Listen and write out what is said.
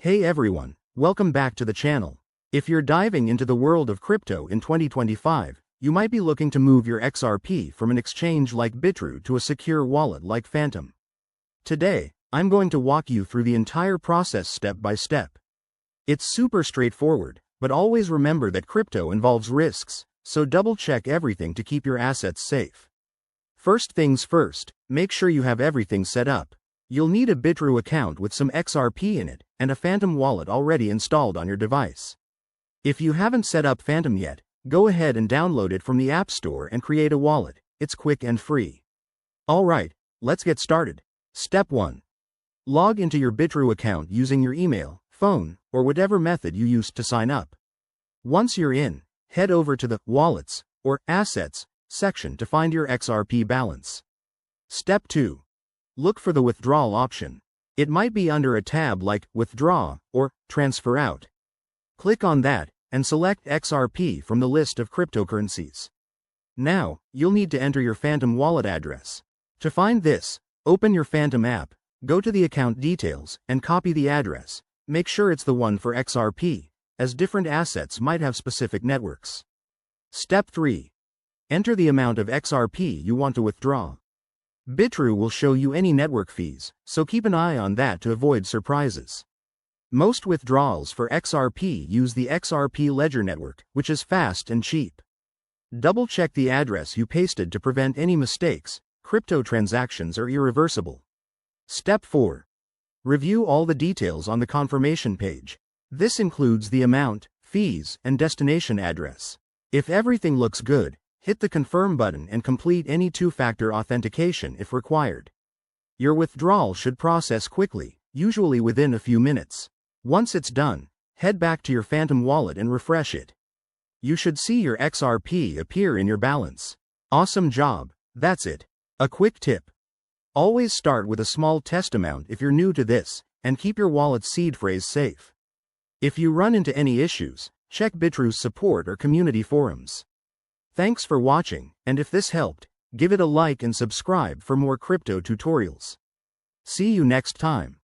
Hey everyone, welcome back to the channel. If you're diving into the world of crypto in 2025, you might be looking to move your XRP from an exchange like Bitrue to a secure wallet like Phantom. Today, I'm going to walk you through the entire process step by step. It's super straightforward, but always remember that crypto involves risks, so double check everything to keep your assets safe. First things first, make sure you have everything set up. You'll need a Bitrue account with some XRP in it, and a Phantom wallet already installed on your device. If you haven't set up Phantom yet, go ahead and download it from the App Store and create a wallet. It's quick and free. Alright, let's get started. Step 1. Log into your Bitrue account using your email, phone, or whatever method you used to sign up. Once you're in, head over to the Wallets, or Assets, section to find your XRP balance. Step 2. Look for the withdrawal option. It might be under a tab like Withdraw or Transfer Out. Click on that and select XRP from the list of cryptocurrencies. Now, you'll need to enter your Phantom wallet address. To find this, open your Phantom app, go to the account details, and copy the address. Make sure it's the one for XRP, as different assets might have specific networks. Step 3. Enter the amount of XRP you want to withdraw. Bitrue will show you any network fees, so keep an eye on that to avoid surprises. Most withdrawals for XRP use the XRP Ledger network, which is fast and cheap. Double-check the address you pasted to prevent any mistakes. Crypto transactions are irreversible. Step 4. Review all the details on the confirmation page. This includes the amount, fees, and destination address. If everything looks good, hit the confirm button and complete any two-factor authentication if required. Your withdrawal should process quickly, usually within a few minutes. Once it's done, head back to your Phantom wallet and refresh it. You should see your XRP appear in your balance. Awesome job, that's it. A quick tip. Always start with a small test amount if you're new to this, and keep your wallet's seed phrase safe. If you run into any issues, check Bitrue's support or community forums. Thanks for watching, and if this helped, give it a like and subscribe for more crypto tutorials. See you next time.